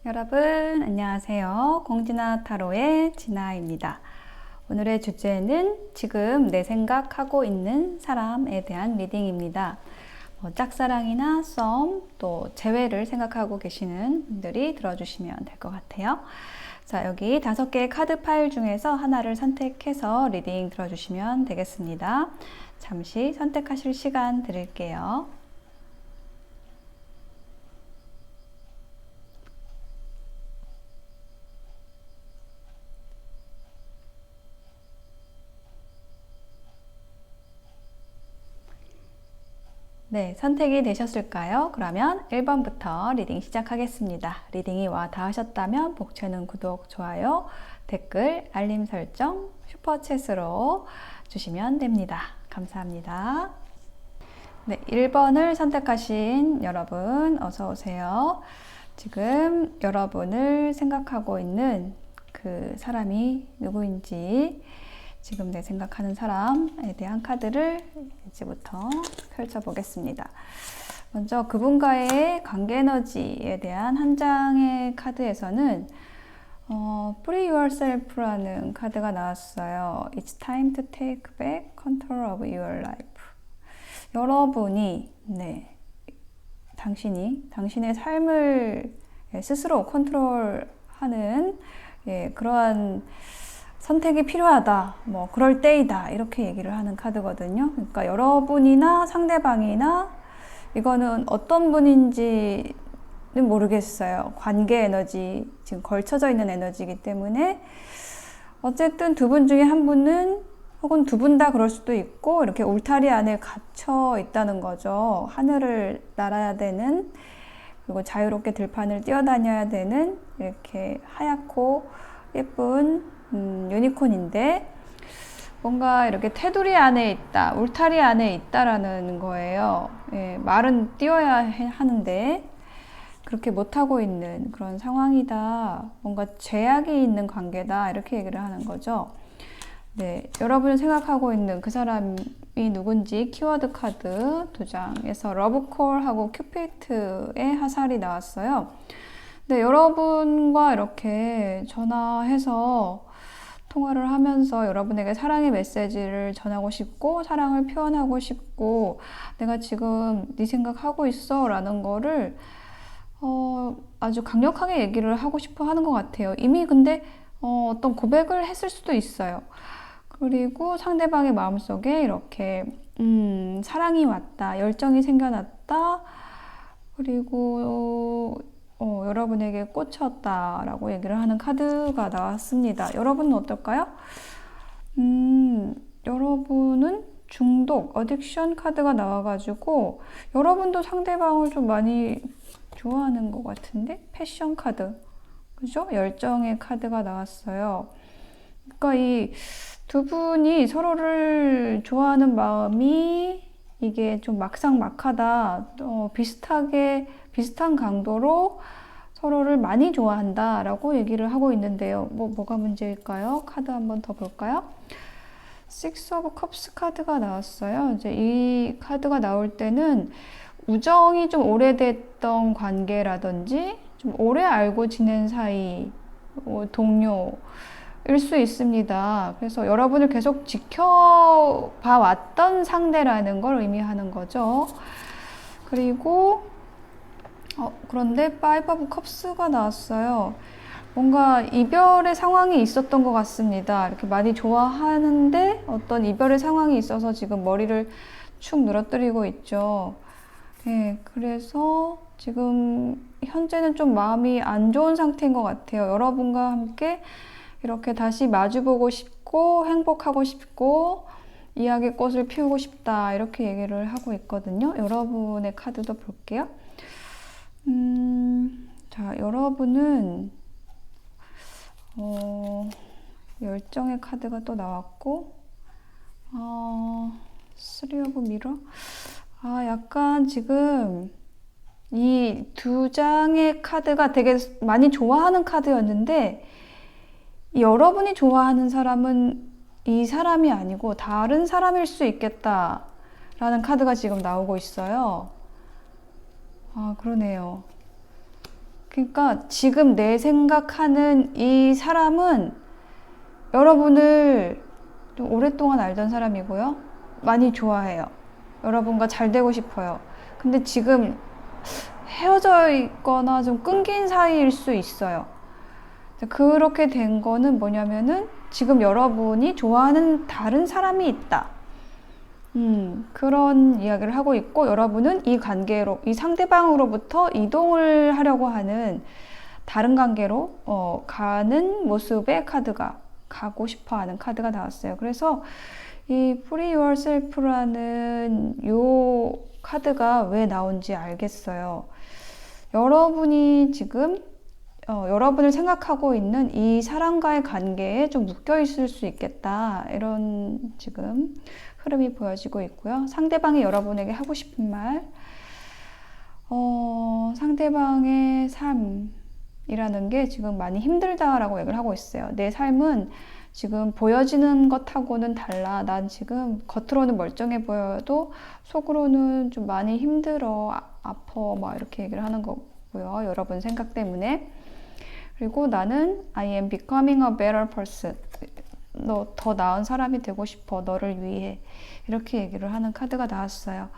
여러분 안녕하세요. 공진아 타로의 진아입니다. 오늘의 주제는 지금 내 생각하고 있는 사람에 대한 리딩입니다. 짝사랑이나 썸, 또 재회를 생각하고 계시는 분들이 들어주시면 될 것 같아요. 자, 여기 5개의 카드 파일 중에서 하나를 선택해서 리딩 들어주시면 되겠습니다. 잠시 선택하실 시간 드릴게요. 네, 선택이 되셨을까요? 그러면 1번부터 리딩 시작하겠습니다. 리딩이 와 닿으셨다면 복채는 구독, 좋아요, 댓글, 알림 설정, 슈퍼챗으로 주시면 됩니다. 감사합니다. 네, 1번을 선택하신 여러분 어서 오세요. 지금 여러분을 생각하고 있는 그 사람이 누구인지, 지금 내 생각하는 사람에 대한 카드를 이제부터 펼쳐보겠습니다. 먼저 그분과의 관계 에너지에 대한 한 장의 카드에서는 Free Yourself라는 카드가 나왔어요. It's time to take back control of your life. 여러분이, 당신의 삶을 스스로 컨트롤하는 그러한 선택이 필요하다, 그럴 때이다, 이렇게 얘기를 하는 카드거든요. 그러니까 여러분이나 상대방이나, 이거는 어떤 분인지는 모르겠어요. 관계 에너지, 지금 걸쳐져 있는 에너지이기 때문에 어쨌든 두 분 중에 한 분은, 혹은 두 분 다 그럴 수도 있고, 이렇게 울타리 안에 갇혀 있다는 거죠. 하늘을 날아야 되는, 그리고 자유롭게 들판을 뛰어다녀야 되는, 이렇게 하얗고 예쁜 유니콘인데, 뭔가 이렇게 테두리 안에 있다, 울타리 안에 있다라는 거예요. 말은 뛰어야 하는데 그렇게 못하고 있는 그런 상황이다, 뭔가 제약이 있는 관계다, 이렇게 얘기를 하는 거죠. 네, 여러분이 생각하고 있는 그 사람이 누군지 키워드 카드 2장에서 러브콜하고 큐피트의 화살이 나왔어요. 네, 여러분과 이렇게 전화해서 통화를 하면서 여러분에게 사랑의 메시지를 전하고 싶고, 사랑을 표현하고 싶고, 내가 지금 네 생각하고 있어 라는 거를 아주 강력하게 얘기를 하고 싶어 하는 것 같아요. 이미 근데 어떤 고백을 했을 수도 있어요. 그리고 상대방의 마음속에 이렇게 사랑이 왔다, 열정이 생겨났다, 그리고 여러분에게 꽂혔다라고 얘기를 하는 카드가 나왔습니다. 여러분은 어떨까요? 여러분은 중독, 어딕션 카드가 나와가지고 여러분도 상대방을 좀 많이 좋아하는 것 같은데? 패션 카드, 그죠? 열정의 카드가 나왔어요. 그러니까 이 두 분이 서로를 좋아하는 마음이 이게 좀 막상막하다, 비슷한 강도로 서로를 많이 좋아한다 라고 얘기를 하고 있는데요. 뭐가 문제일까요? 카드 한번 더 볼까요? Six of Cups 카드가 나왔어요. 이제 이 카드가 나올 때는 우정이 좀 오래됐던 관계라든지, 좀 오래 알고 지낸 사이, 동료, 일 수 있습니다. 그래서 여러분을 계속 지켜봐 왔던 상대라는 걸 의미하는 거죠. 그리고 그런데 Five of Cups가 나왔어요. 뭔가 이별의 상황이 있었던 것 같습니다. 이렇게 많이 좋아하는데 어떤 이별의 상황이 있어서 지금 머리를 축 늘어뜨리고 있죠. 그래서 지금 현재는 좀 마음이 안 좋은 상태인 것 같아요. 여러분과 함께 이렇게 다시 마주보고 싶고, 행복하고 싶고, 이야기 꽃을 피우고 싶다, 이렇게 얘기를 하고 있거든요. 여러분의 카드도 볼게요. 자, 여러분은 열정의 카드가 또 나왔고, Three of Mirror. 약간 지금 이 2장의 카드가 되게 많이 좋아하는 카드였는데, 여러분이 좋아하는 사람은 이 사람이 아니고 다른 사람일 수 있겠다 라는 카드가 지금 나오고 있어요. 그러네요. 그러니까 지금 내 생각하는 이 사람은 여러분을 좀 오랫동안 알던 사람이고요. 많이 좋아해요. 여러분과 잘 되고 싶어요. 근데 지금 헤어져 있거나 좀 끊긴 사이일 수 있어요. 그렇게 된 거는 뭐냐면은 지금 여러분이 좋아하는 다른 사람이 있다. 그런 이야기를 하고 있고, 여러분은 이 관계로, 이 상대방으로부터 이동을 하려고 하는 다른 관계로 가는 모습의 카드가, 가고 싶어 하는 카드가 나왔어요. 그래서 이 Free Yourself라는 요 카드가 왜 나온지 알겠어요. 여러분이 지금 여러분을 생각하고 있는 이 사람과의 관계에 좀 묶여 있을 수 있겠다. 이런 지금 흐름이 보여지고 있고요. 상대방이 여러분에게 하고 싶은 말, 상대방의 삶이라는 게 지금 많이 힘들다라고 얘기를 하고 있어요. 내 삶은 지금 보여지는 것하고는 달라. 난 지금 겉으로는 멀쩡해 보여도 속으로는 좀 많이 힘들어, 아파, 막 이렇게 얘기를 하는 거고요. 여러분 생각 때문에. 그리고 나는 I am becoming a better person. 너 더 나은 사람이 되고 싶어. 너를 위해. 이렇게 얘기를 하는 카드가 나왔어요.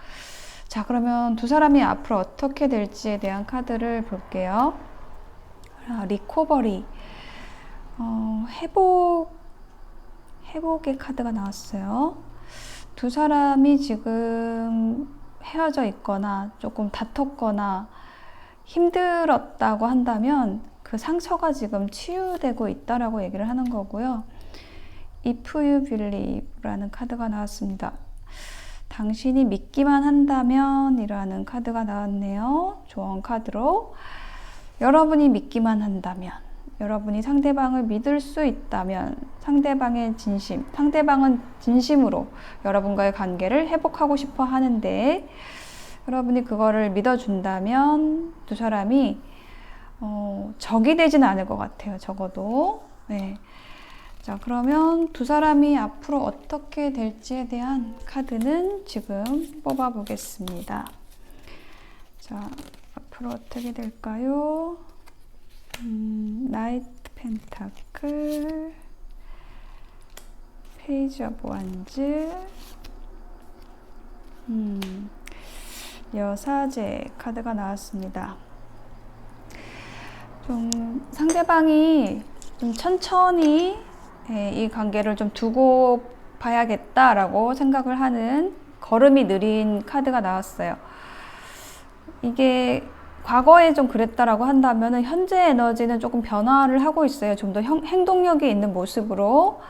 자, 그러면 두 사람이 앞으로 어떻게 될지에 대한 카드를 볼게요. 리코버리. 회복의 카드가 나왔어요. 두 사람이 지금 헤어져 있거나 조금 다퉜거나 힘들었다고 한다면 그 상처가 지금 치유되고 있다라고 얘기를 하는 거고요. If you believe 라는 카드가 나왔습니다. 당신이 믿기만 한다면 이라는 카드가 나왔네요. 조언 카드로. 여러분이 믿기만 한다면, 여러분이 상대방을 믿을 수 있다면, 상대방은 진심으로 여러분과의 관계를 회복하고 싶어 하는데, 여러분이 그거를 믿어준다면 두 사람이 적이 되지는 않을 것 같아요. 적어도. 네. 자, 그러면 두 사람이 앞으로 어떻게 될지에 대한 카드는 지금 뽑아보겠습니다. 자, 앞으로 어떻게 될까요? 나이트 펜타클, 페이지 오브 완즈, 여사제 카드가 나왔습니다. 좀 상대방이 좀 천천히 이 관계를 좀 두고 봐야겠다라고 생각을 하는 걸음이 느린 카드가 나왔어요. 이게 과거에 좀 그랬다라고 한다면 현재 에너지는 조금 변화를 하고 있어요. 좀 더 행동력이 있는 모습으로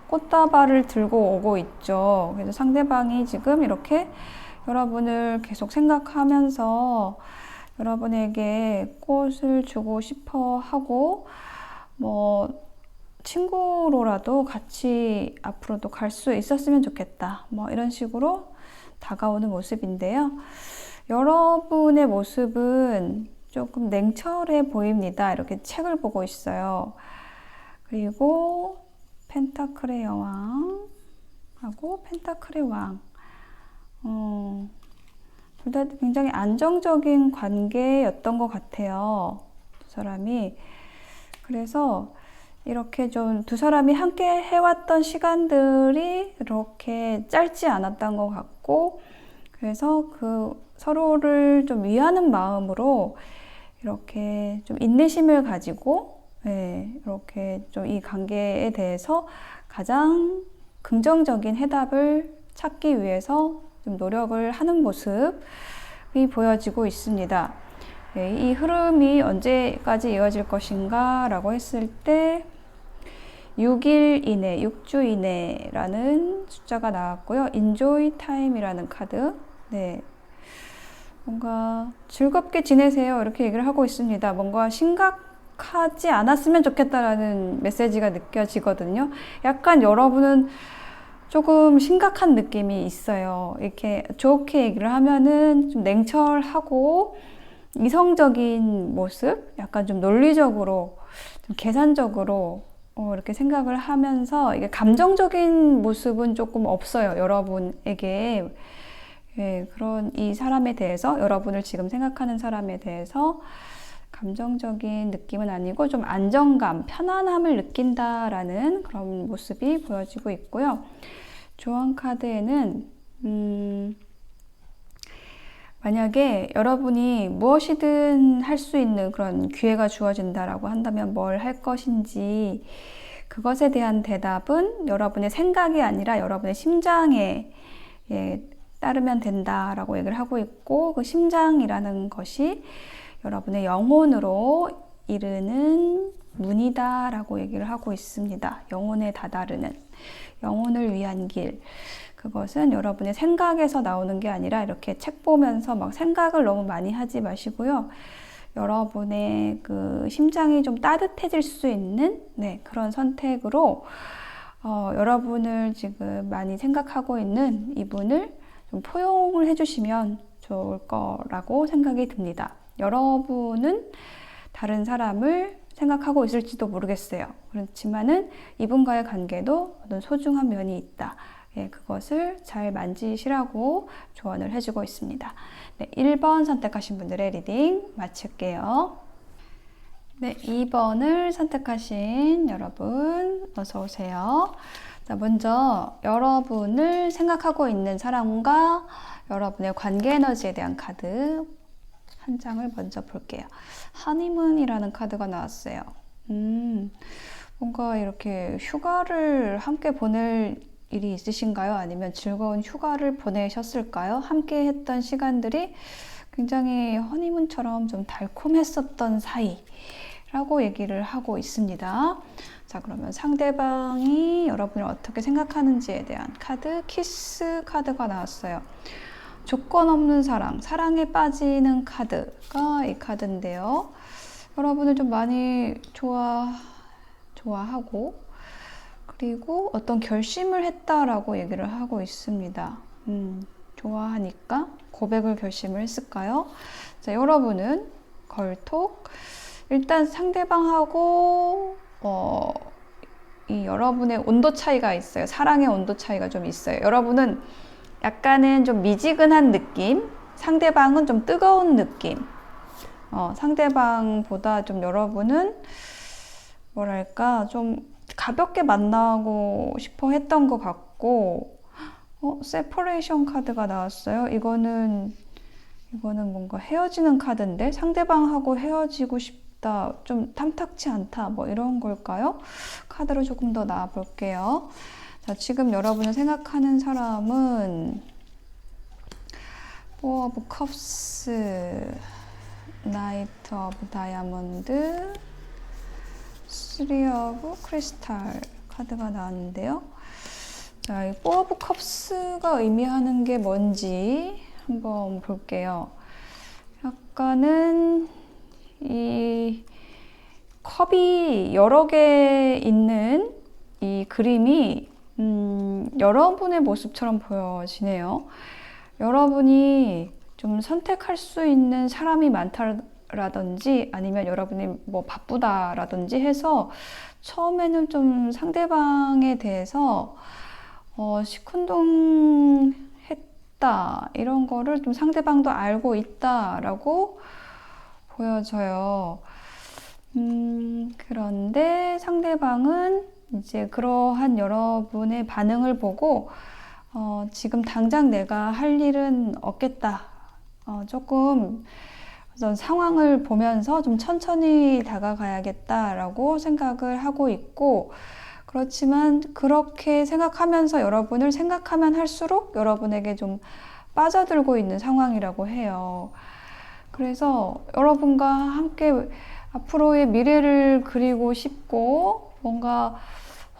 꽃다발을 들고 오고 있죠. 그래서 상대방이 지금 이렇게 여러분을 계속 생각하면서 여러분에게 꽃을 주고 싶어 하고, 뭐 친구로라도 같이 앞으로도 갈 수 있었으면 좋겠다. 뭐 이런 식으로 다가오는 모습인데요. 여러분의 모습은 조금 냉철해 보입니다. 이렇게 책을 보고 있어요. 그리고 펜타클의 여왕하고 펜타클의 왕. 둘 다 굉장히 안정적인 관계였던 것 같아요. 두 사람이. 그래서 이렇게 좀 두 사람이 함께 해왔던 시간들이 이렇게 짧지 않았던 것 같고, 그래서 그 서로를 좀 위하는 마음으로 이렇게 좀 인내심을 가지고, 이렇게 좀 이 관계에 대해서 가장 긍정적인 해답을 찾기 위해서 좀 노력을 하는 모습이 보여지고 있습니다. 이 흐름이 언제까지 이어질 것인가 라고 했을 때 6일 이내, 6주 이내라는 숫자가 나왔고요. Enjoy Time이라는 카드. 네. 뭔가 즐겁게 지내세요. 이렇게 얘기를 하고 있습니다. 뭔가 심각하지 않았으면 좋겠다라는 메시지가 느껴지거든요. 약간 여러분은 조금 심각한 느낌이 있어요. 이렇게 좋게 얘기를 하면은 좀 냉철하고 이성적인 모습, 약간 좀 논리적으로, 좀 계산적으로 이렇게 생각을 하면서 이게 감정적인 모습은 조금 없어요. 여러분에게. 그런 이 사람에 대해서, 여러분을 지금 생각하는 사람에 대해서 감정적인 느낌은 아니고 좀 안정감, 편안함을 느낀다라는 그런 모습이 보여지고 있고요. 조언 카드에는 만약에 여러분이 무엇이든 할 수 있는 그런 기회가 주어진다라고 한다면 뭘 할 것인지, 그것에 대한 대답은 여러분의 생각이 아니라 여러분의 심장에 따르면 된다라고 얘기를 하고 있고, 그 심장이라는 것이 여러분의 영혼으로 이르는 문이다라고 얘기를 하고 있습니다. 영혼에 다다르는, 영혼을 위한 길. 그것은 여러분의 생각에서 나오는 게 아니라 이렇게 책 보면서 막 생각을 너무 많이 하지 마시고요. 여러분의 그 심장이 좀 따뜻해질 수 있는 그런 선택으로 여러분을 지금 많이 생각하고 있는 이분을 좀 포용을 해주시면 좋을 거라고 생각이 듭니다. 여러분은 다른 사람을 생각하고 있을지도 모르겠어요. 그렇지만은 이분과의 관계도 어떤 소중한 면이 있다. 그것을 잘 만지시라고 조언을 해주고 있습니다. 1번 선택하신 분들의 리딩 마칠게요. 2번을 선택하신 여러분 어서 오세요. 자, 먼저 여러분을 생각하고 있는 사람과 여러분의 관계 에너지에 대한 카드 한 장을 먼저 볼게요. 하니문이라는 카드가 나왔어요. 뭔가 이렇게 휴가를 함께 보낼 일이 있으신가요? 아니면 즐거운 휴가를 보내셨을까요? 함께 했던 시간들이 굉장히 허니문처럼 좀 달콤했었던 사이라고 얘기를 하고 있습니다. 자, 그러면 상대방이 여러분을 어떻게 생각하는지에 대한 카드, 키스 카드가 나왔어요. 조건 없는 사랑, 사랑에 빠지는 카드가 이 카드인데요. 여러분을 좀 많이 좋아하고, 그리고 어떤 결심을 했다라고 얘기를 하고 있습니다. 좋아하니까 고백을 결심을 했을까요? 자, 여러분은 걸톡. 일단 상대방하고 이 여러분의 온도 차이가 있어요. 사랑의 온도 차이가 좀 있어요. 여러분은 약간은 좀 미지근한 느낌, 상대방은 좀 뜨거운 느낌. 상대방보다 좀 여러분은 뭐랄까 좀 가볍게 만나고 싶어 했던 것 같고, 세퍼레이션 카드가 나왔어요. 이거는 뭔가 헤어지는 카드인데 상대방하고 헤어지고 싶다, 좀 탐탁치 않다, 뭐 이런 걸까요? 카드로 조금 더 나와 볼게요. 자, 지금 여러분을 생각하는 사람은 Four of Cups, Knight of Diamond, Three of Crystal 카드가 나왔는데요. 자, 이 Four of Cups가 의미하는 게 뭔지 한번 볼게요. 약간은 이 컵이 여러 개 있는 이 그림이 여러분의 모습처럼 보여지네요. 여러분이 좀 선택할 수 있는 사람이 많다라든지 아니면 여러분이 뭐 바쁘다라든지 해서 처음에는 좀 상대방에 대해서 시큰둥했다, 이런 거를 좀 상대방도 알고 있다라고 보여져요. 그런데 상대방은 이제 그러한 여러분의 반응을 보고 지금 당장 내가 할 일은 없겠다. 조금 상황을 보면서 좀 천천히 다가가야겠다라고 생각을 하고 있고, 그렇지만 그렇게 생각하면서 여러분을 생각하면 할수록 여러분에게 좀 빠져들고 있는 상황이라고 해요. 그래서 여러분과 함께 앞으로의 미래를 그리고 싶고 뭔가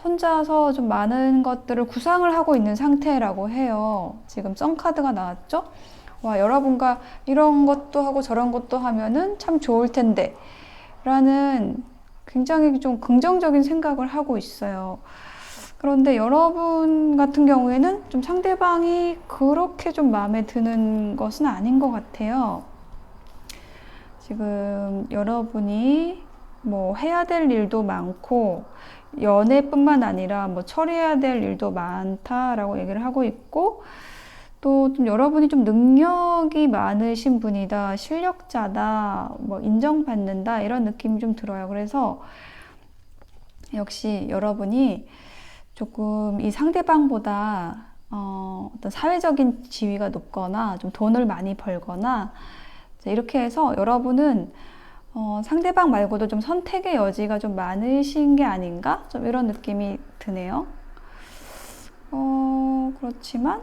혼자서 좀 많은 것들을 구상을 하고 있는 상태라고 해요. 지금 썬카드가 나왔죠? 와, 여러분과 이런 것도 하고 저런 것도 하면은 참 좋을 텐데 라는 굉장히 좀 긍정적인 생각을 하고 있어요. 그런데 여러분 같은 경우에는 좀 상대방이 그렇게 좀 마음에 드는 것은 아닌 것 같아요. 지금 여러분이 뭐 해야 될 일도 많고 연애뿐만 아니라 뭐 처리해야 될 일도 많다라고 얘기를 하고 있고, 또 좀 여러분이 좀 능력이 많으신 분이다, 실력자다, 뭐 인정받는다 이런 느낌이 좀 들어요. 그래서 역시 여러분이 조금 이 상대방보다 어떤 사회적인 지위가 높거나 좀 돈을 많이 벌거나 이렇게 해서 여러분은 상대방 말고도 좀 선택의 여지가 좀 많으신 게 아닌가? 좀 이런 느낌이 드네요. 그렇지만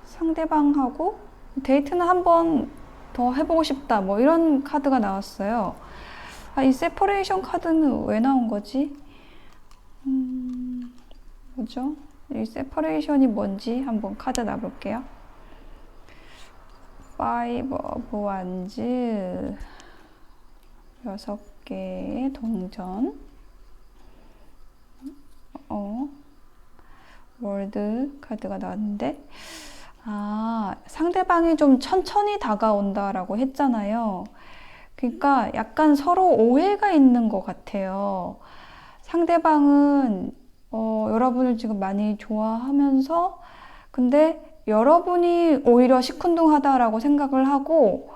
상대방하고 데이트는 한 번 더 해보고 싶다 뭐 이런 카드가 나왔어요. 이 세퍼레이션 카드는 왜 나온 거지? 뭐죠? 이 세퍼레이션이 뭔지 한번 카드 놔볼게요. 파이브 오브 완즈 6개의 동전, 월드 카드가 나왔는데, 상대방이 좀 천천히 다가온다라고 했잖아요. 그러니까 약간 서로 오해가 있는 것 같아요. 상대방은 여러분을 지금 많이 좋아하면서 근데 여러분이 오히려 시큰둥하다라고 생각을 하고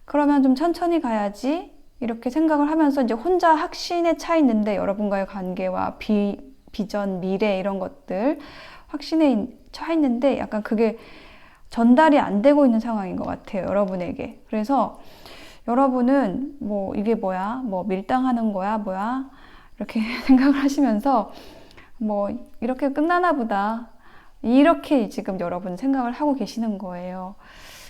그러면 좀 천천히 가야지 이렇게 생각을 하면서 이제 혼자 확신에 차 있는데 여러분과의 관계와 비전, 미래 이런 것들 확신에 차 있는데 약간 그게 전달이 안 되고 있는 상황인 것 같아요, 여러분에게. 그래서 여러분은 뭐 이게 뭐야? 뭐 밀당하는 거야? 뭐야? 이렇게 생각을 하시면서 뭐 이렇게 끝나나 보다. 이렇게 지금 여러분 생각을 하고 계시는 거예요.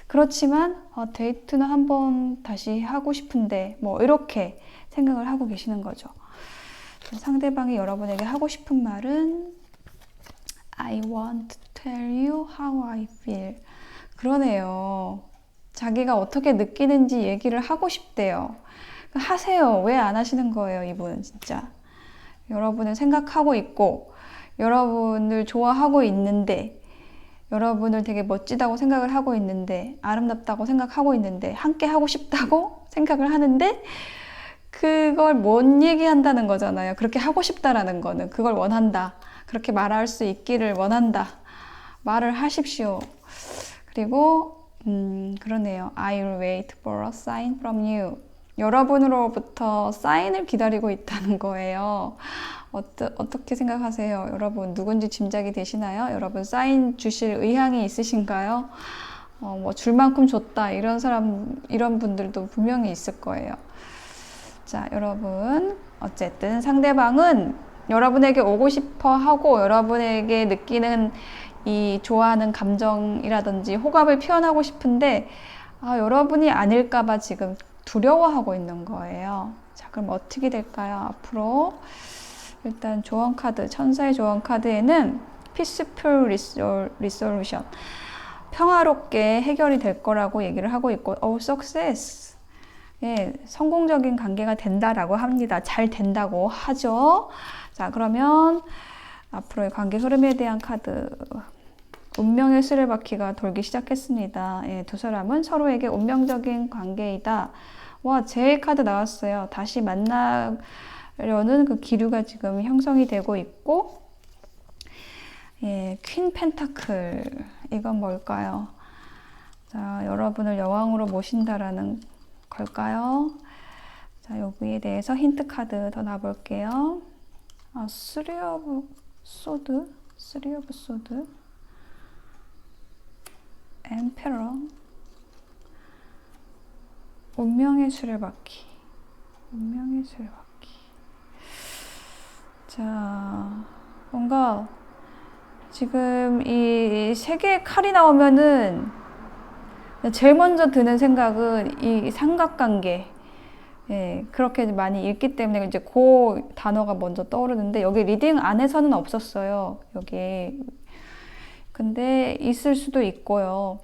그렇지만 데이트는 한번 다시 하고 싶은데 뭐 이렇게 생각을 하고 계시는 거죠. 상대방이 여러분에게 하고 싶은 말은 I want to tell you how I feel. 그러네요. 자기가 어떻게 느끼는지 얘기를 하고 싶대요. 하세요. 왜 안 하시는 거예요, 이분 진짜. 여러분을 생각하고 있고 여러분을 좋아하고 있는데 여러분을 되게 멋지다고 생각을 하고 있는데 아름답다고 생각하고 있는데 함께 하고 싶다고 생각을 하는데 그걸 못 얘기한다는 거잖아요. 그렇게 하고 싶다라는 거는 그걸 원한다. 그렇게 말할 수 있기를 원한다. 말을 하십시오. 그리고 그러네요. I'll wait for a sign from you. 여러분으로부터 사인을 기다리고 있다는 거예요. 어떻게 생각하세요? 여러분 누군지 짐작이 되시나요? 여러분 사인 주실 의향이 있으신가요? 뭐 줄 만큼 줬다 이런 분들도 분명히 있을 거예요. 자, 여러분 어쨌든 상대방은 여러분에게 오고 싶어 하고 여러분에게 느끼는 이 좋아하는 감정이라든지 호감을 표현하고 싶은데 여러분이 아닐까봐 지금 두려워하고 있는 거예요. 자, 그럼 어떻게 될까요? 앞으로 일단 조언 카드, 천사의 조언 카드에는 Peaceful Resolution, 평화롭게 해결이 될 거라고 얘기를 하고 있고, Success, 예, 성공적인 관계가 된다라고 합니다. 잘 된다고 하죠. 자, 그러면 앞으로의 관계 흐름에 대한 카드, 운명의 수레바퀴가 돌기 시작했습니다. 예, 두 사람은 서로에게 운명적인 관계이다. 와, 제 카드 나왔어요. 다시 만나려는 그 기류가 지금 형성이 되고 있고, 예, 퀸 펜타클. 이건 뭘까요? 자, 여러분을 여왕으로 모신다라는 걸까요? 자, 여기에 대해서 힌트 카드 더 놔볼게요. 쓰리 오브 소드, 엠페러, 운명의 수레바퀴. 자, 뭔가 지금 이 세 개의 칼이 나오면은 제일 먼저 드는 생각은 이 삼각관계. 예, 그렇게 많이 읽기 때문에 이제 그 단어가 먼저 떠오르는데 여기 리딩 안에서는 없었어요. 여기. 근데 있을 수도 있고요.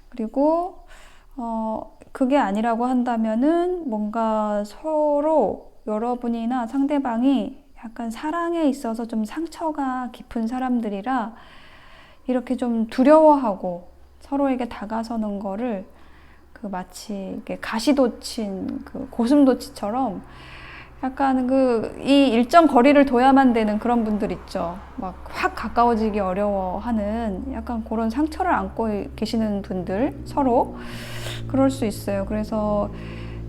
그리고 그게 아니라고 한다면은 뭔가 서로 여러분이나 상대방이 약간 사랑에 있어서 좀 상처가 깊은 사람들이라 이렇게 좀 두려워하고 서로에게 다가서는 거를 마치 이렇게 가시돋친 그 고슴도치처럼 약간 이 일정 거리를 둬야만 되는 그런 분들 있죠. 막 확 가까워지기 어려워하는 약간 그런 상처를 안고 계시는 분들 서로 그럴 수 있어요. 그래서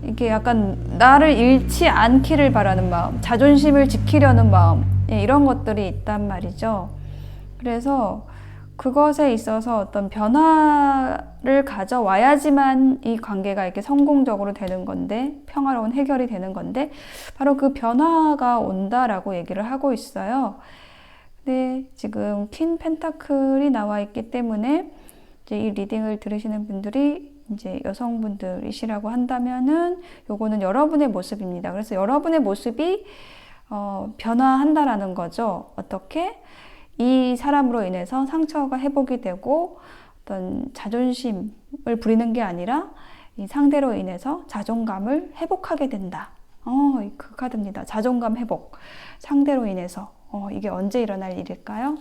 이게 약간 나를 잃지 않기를 바라는 마음, 자존심을 지키려는 마음, 이런 것들이 있단 말이죠. 그래서 그것에 있어서 어떤 변화를 가져와야지만 이 관계가 이렇게 성공적으로 되는 건데, 평화로운 해결이 되는 건데, 바로 그 변화가 온다라고 얘기를 하고 있어요. 근데 지금 퀸 펜타클이 나와 있기 때문에 이제 이 리딩을 들으시는 분들이 이제 여성분들이시라고 한다면은 요거는 여러분의 모습입니다. 그래서 여러분의 모습이 변화한다라는 거죠. 어떻게? 이 사람으로 인해서 상처가 회복이 되고 어떤 자존심을 부리는 게 아니라 이 상대로 인해서 자존감을 회복하게 된다. 그 카드입니다. 자존감 회복. 상대로 인해서. 이게 언제 일어날 일일까요?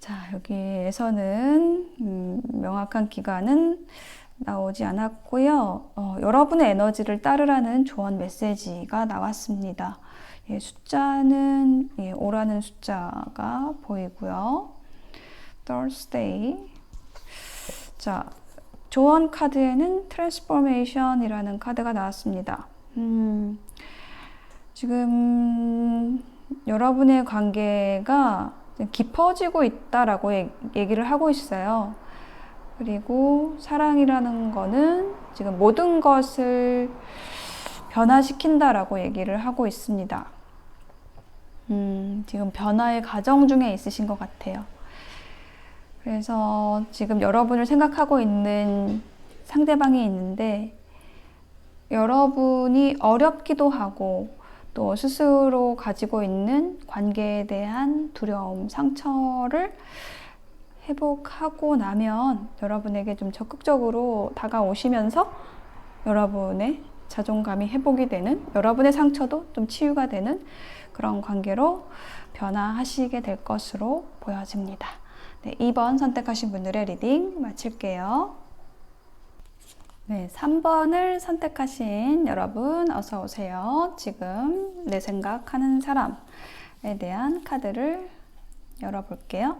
자, 여기에서는 명확한 기간은 나오지 않았고요. 여러분의 에너지를 따르라는 조언 메시지가 나왔습니다. 예, 숫자는 5라는 숫자가 보이고요. Thursday. 자, 조언 카드에는 Transformation이라는 카드가 나왔습니다. 지금 여러분의 관계가 깊어지고 있다라고 얘기를 하고 있어요. 그리고 사랑이라는 거는 지금 모든 것을 변화시킨다라고 얘기를 하고 있습니다. 지금 변화의 과정 중에 있으신 것 같아요. 그래서 지금 여러분을 생각하고 있는 상대방이 있는데 여러분이 어렵기도 하고 또 스스로 가지고 있는 관계에 대한 두려움, 상처를 회복하고 나면 여러분에게 좀 적극적으로 다가오시면서 여러분의 자존감이 회복이 되는, 여러분의 상처도 좀 치유가 되는 그런 관계로 변화하시게 될 것으로 보여집니다. 네, 2번 선택하신 분들의 리딩 마칠게요. 네, 3번을 선택하신 여러분 어서 오세요. 지금 내 생각하는 사람에 대한 카드를 열어볼게요.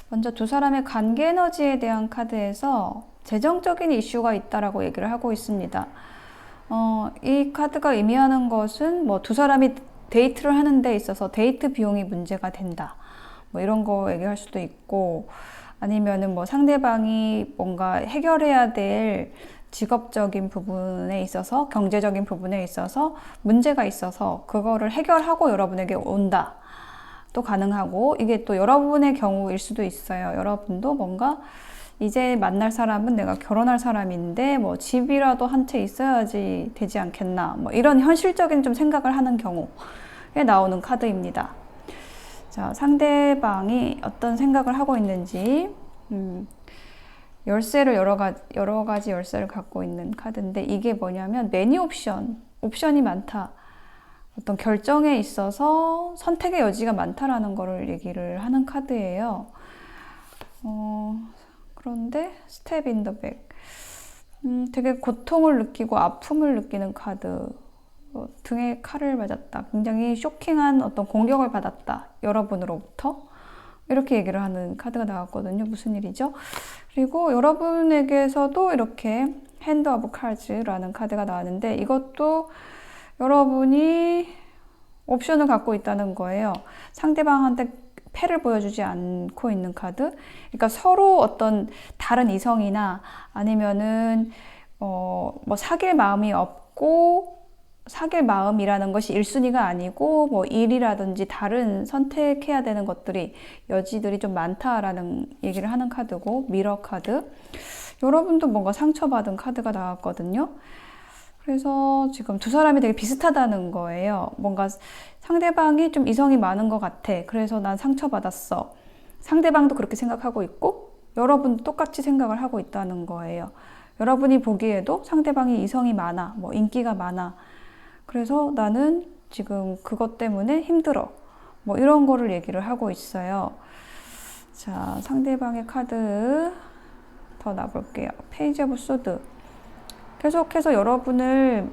먼저 두 사람의 관계 에너지에 대한 카드에서 재정적인 이슈가 있다라고 얘기를 하고 있습니다. 이 카드가 의미하는 것은 뭐 두 사람이 데이트를 하는 데 있어서 데이트 비용이 문제가 된다. 뭐 이런 거 얘기할 수도 있고 아니면은 뭐 상대방이 뭔가 해결해야 될 직업적인 부분에 있어서 경제적인 부분에 있어서 문제가 있어서 그거를 해결하고 여러분에게 온다. 또 가능하고 이게 또 여러분의 경우일 수도 있어요. 여러분도 뭔가 이제 만날 사람은 내가 결혼할 사람인데 뭐 집이라도 한 채 있어야지 되지 않겠나 뭐 이런 현실적인 좀 생각을 하는 경우에 나오는 카드입니다. 자, 상대방이 어떤 생각을 하고 있는지 열쇠를 여러 가지 열쇠를 갖고 있는 카드인데 이게 뭐냐면 매니 옵션이 많다. 어떤 결정에 있어서 선택의 여지가 많다라는 거를 얘기를 하는 카드예요. 그런데 스텝 인 더 백. 되게 고통을 느끼고 아픔을 느끼는 카드. 등에 칼을 맞았다. 굉장히 쇼킹한 어떤 공격을 받았다. 여러분으로부터. 이렇게 얘기를 하는 카드가 나왔거든요. 무슨 일이죠? 그리고 여러분에게서도 이렇게 핸드 오브 카드라는 카드가 나왔는데 이것도 여러분이 옵션을 갖고 있다는 거예요. 상대방한테 패를 보여주지 않고 있는 카드. 그러니까 서로 어떤 다른 이성이나 아니면은 뭐 사귈 마음이 없고 사귈 마음이라는 것이 1순위가 아니고 뭐 일이라든지 다른 선택해야 되는 것들이 여지들이 좀 많다라는 얘기를 하는 카드고 미러 카드. 여러분도 뭔가 상처받은 카드가 나왔거든요. 그래서 지금 두 사람이 되게 비슷하다는 거예요. 뭔가 상대방이 좀 이성이 많은 것 같아. 그래서 난 상처받았어. 상대방도 그렇게 생각하고 있고 여러분도 똑같이 생각을 하고 있다는 거예요. 여러분이 보기에도 상대방이 이성이 많아. 뭐 인기가 많아. 그래서 나는 지금 그것 때문에 힘들어. 뭐 이런 거를 얘기를 하고 있어요. 자, 상대방의 카드 더 놔볼게요. 페이지 오브 소드. 계속해서 여러분을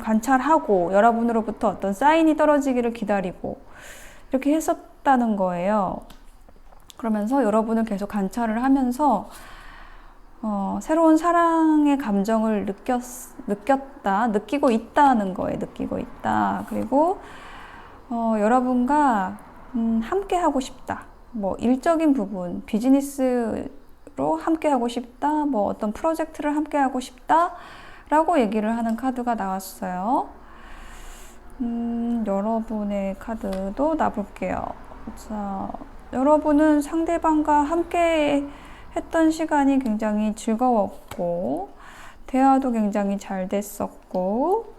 관찰하고 여러분으로부터 어떤 사인이 떨어지기를 기다리고 이렇게 했었다는 거예요. 그러면서 여러분을 계속 관찰을 하면서 새로운 사랑의 감정을 느끼고 있다는 거예요. 느끼고 있다. 그리고 여러분과 함께 하고 싶다. 뭐 일적인 부분, 비즈니스로 함께 하고 싶다. 뭐 어떤 프로젝트를 함께 하고 싶다. 라고 얘기를 하는 카드가 나왔어요. 여러분의 카드도 놔볼게요. 자, 여러분은 상대방과 함께 했던 시간이 굉장히 즐거웠고, 대화도 굉장히 잘 됐었고,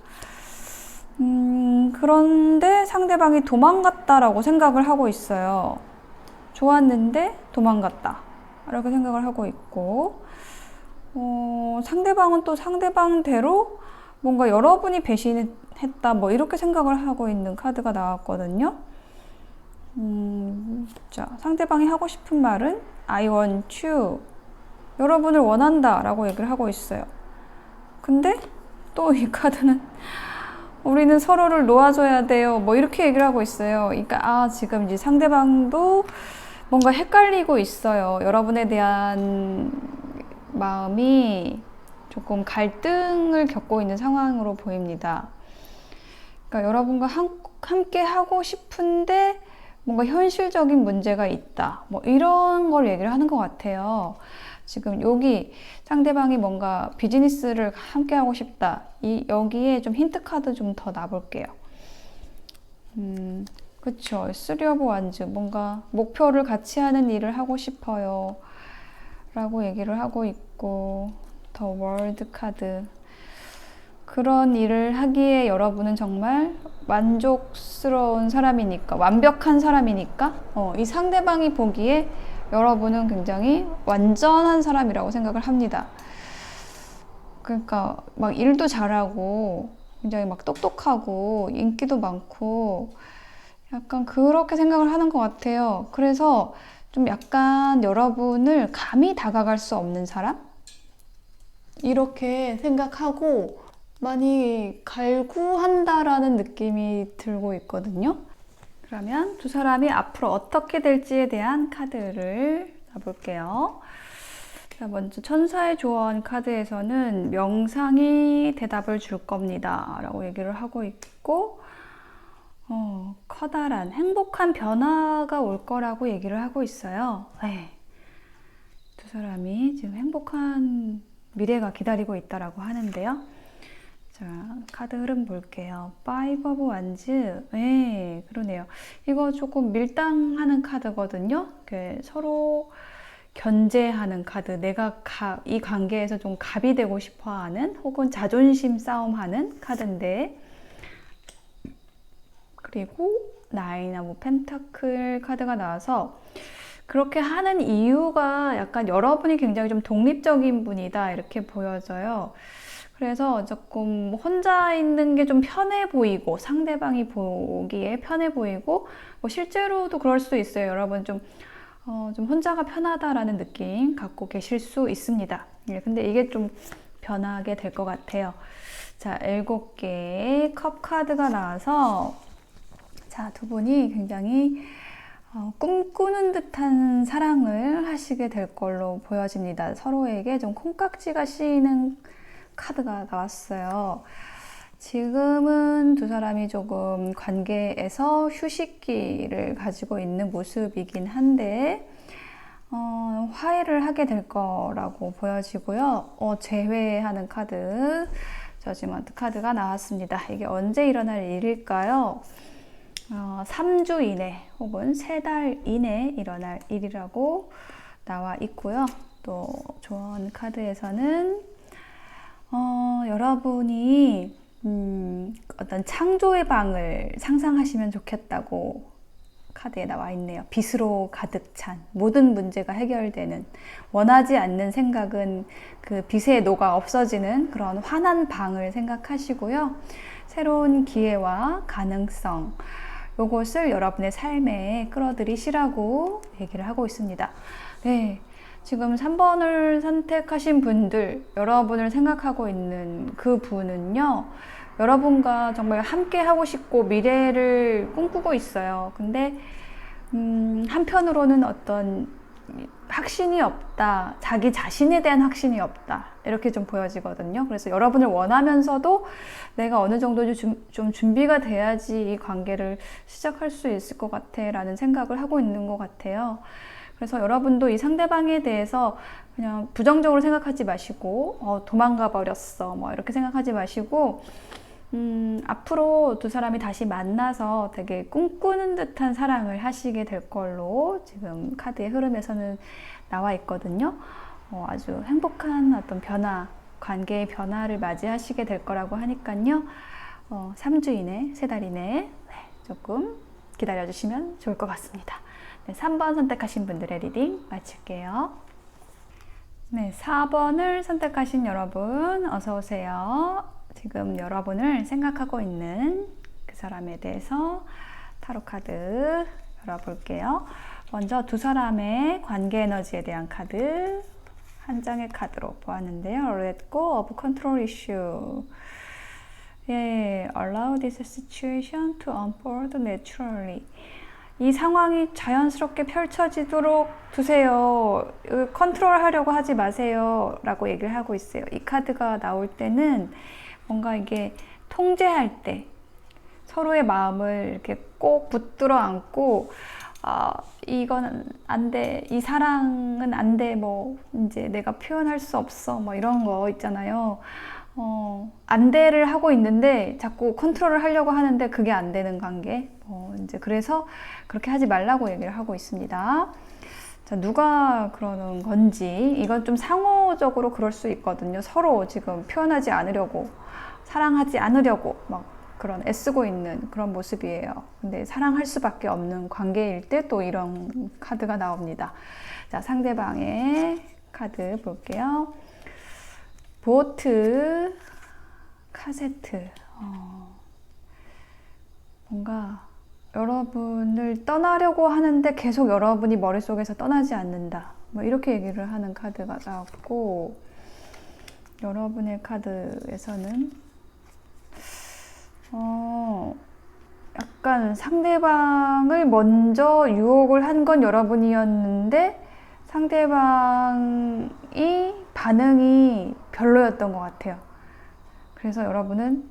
그런데 상대방이 도망갔다라고 생각을 하고 있어요. 좋았는데 도망갔다. 라고 생각을 하고 있고, 상대방은 또 상대방대로 뭔가 여러분이 배신했다, 뭐 이렇게 생각을 하고 있는 카드가 나왔거든요. 자, 상대방이 하고 싶은 말은 I want you. 여러분을 원한다 라고 얘기를 하고 있어요. 근데 또 이 카드는 우리는 서로를 놓아줘야 돼요. 뭐 이렇게 얘기를 하고 있어요. 그러니까 지금 이제 상대방도 뭔가 헷갈리고 있어요. 여러분에 대한 마음이 조금 갈등을 겪고 있는 상황으로 보입니다. 그러니까 여러분과 함께 하고 싶은데 뭔가 현실적인 문제가 있다. 뭐 이런 걸 얘기를 하는 것 같아요. 지금 여기 상대방이 뭔가 비즈니스를 함께 하고 싶다. 여기에 좀 힌트 카드 좀 더 놔볼게요. 그쵸. 쓰리 오브 완즈. 뭔가 목표를 같이 하는 일을 하고 싶어요. 라고 얘기를 하고 있고, 더 월드 카드. 그런 일을 하기에 여러분은 정말 만족스러운 사람이니까, 완벽한 사람이니까, 이 상대방이 보기에 여러분은 굉장히 완전한 사람이라고 생각을 합니다. 그러니까 막 일도 잘하고, 굉장히 막 똑똑하고, 인기도 많고, 약간 그렇게 생각을 하는 것 같아요. 그래서 좀 약간 여러분을 감히 다가갈 수 없는 사람? 이렇게 생각하고 많이 갈구한다라는 느낌이 들고 있거든요. 그러면 두 사람이 앞으로 어떻게 될지에 대한 카드를 놔볼게요. 자, 먼저 천사의 조언 카드에서는 명상이 대답을 줄 겁니다 라고 얘기를 하고 있고, 커다란 행복한 변화가 올 거라고 얘기를 하고 있어요. 네. 두 사람이 지금 행복한 미래가 기다리고 있다라고 하는데요. 자, 카드 흐름 볼게요. 파이브 오브 완즈. 네, 그러네요. 이거 조금 밀당하는 카드거든요. 서로 견제하는 카드. 내가 이 관계에서 좀 갑이 되고 싶어 하는, 혹은 자존심 싸움하는 카드인데, 그리고 나인 오브 펜타클 카드가 나와서 그렇게 하는 이유가 약간 여러분이 굉장히 좀 독립적인 분이다 이렇게 보여져요. 그래서 조금 혼자 있는 게 좀 편해 보이고, 상대방이 보기에 편해 보이고, 뭐 실제로도 그럴 수도 있어요. 여러분 좀 혼자가 편하다라는 느낌 갖고 계실 수 있습니다. 근데 이게 좀 변하게 될 것 같아요. 자, 7개의 컵 카드가 나와서, 자, 두 분이 굉장히 꿈꾸는 듯한 사랑을 하시게 될 걸로 보여집니다. 서로에게 좀 콩깍지가 씌이는 카드가 나왔어요. 지금은 두 사람이 조금 관계에서 휴식기를 가지고 있는 모습이긴 한데, 화해를 하게 될 거라고 보여지고요. 재회하는 카드, 저지먼트 카드가 나왔습니다. 이게 언제 일어날 일일까요? 3주 이내 혹은 3달 이내 일어날 일이라고 나와 있고요. 또 조언 카드에서는 여러분이 어떤 창조의 방을 상상하시면 좋겠다고 카드에 나와 있네요. 빛으로 가득 찬, 모든 문제가 해결되는, 원하지 않는 생각은 그 빛에 녹아 없어지는 그런 환한 방을 생각하시고요. 새로운 기회와 가능성, 요것을 여러분의 삶에 끌어들이시라고 얘기를 하고 있습니다. 네, 지금 3번을 선택하신 분들, 여러분을 생각하고 있는 그 분은요, 여러분과 정말 함께 하고 싶고 미래를 꿈꾸고 있어요. 근데 한편으로는 어떤 확신이 없다, 자기 자신에 대한 확신이 없다, 이렇게 좀 보여지거든요. 그래서 여러분을 원하면서도 내가 어느 정도 좀 준비가 돼야지 이 관계를 시작할 수 있을 것 같아 라는 생각을 하고 있는 것 같아요. 그래서 여러분도 이 상대방에 대해서 그냥 부정적으로 생각하지 마시고 도망가 버렸어 뭐 이렇게 생각하지 마시고 앞으로 두 사람이 다시 만나서 되게 꿈꾸는 듯한 사랑을 하시게 될 걸로 지금 카드의 흐름에서는 나와 있거든요. 아주 행복한 어떤 변화, 관계의 변화를 맞이하시게 될 거라고 하니까요. 3주 이내, 3달 이내에 조금 기다려주시면 좋을 것 같습니다. 네, 3번 선택하신 분들의 리딩 마칠게요. 네, 4번을 선택하신 여러분 어서 오세요. 지금 여러분을 생각하고 있는 그 사람에 대해서 타로 카드 열어볼게요. 먼저 두 사람의 관계 에너지에 대한 카드 한 장의 카드로 보았는데요. Let go of control issue. 예, allow this situation to unfold naturally. 이 상황이 자연스럽게 펼쳐지도록 두세요. 컨트롤 하려고 하지 마세요. 라고 얘기를 하고 있어요. 이 카드가 나올 때는 뭔가 이게 통제할 때 서로의 마음을 이렇게 꼭 붙들어 안고 이건 안 돼, 이 사랑은 안 돼, 뭐 이제 내가 표현할 수 없어, 뭐 이런 거 있잖아요. 안 돼를 하고 있는데 자꾸 컨트롤을 하려고 하는데 그게 안 되는 관계. 이제 그래서 그렇게 하지 말라고 얘기를 하고 있습니다. 자, 누가 그러는 건지, 이건 좀 상호적으로 그럴 수 있거든요. 서로 지금 표현하지 않으려고, 사랑하지 않으려고 막 그런 애쓰고 있는 그런 모습이에요. 근데 사랑할 수밖에 없는 관계일 때 또 이런 카드가 나옵니다. 자, 상대방의 카드 볼게요. 보트, 카세트. 뭔가 여러분을 떠나려고 하는데 계속 여러분이 머릿속에서 떠나지 않는다. 뭐 이렇게 얘기를 하는 카드가 나왔고, 여러분의 카드에서는 약간 상대방을 먼저 유혹을 한 건 여러분이었는데 상대방이 반응이 별로였던 것 같아요. 그래서 여러분은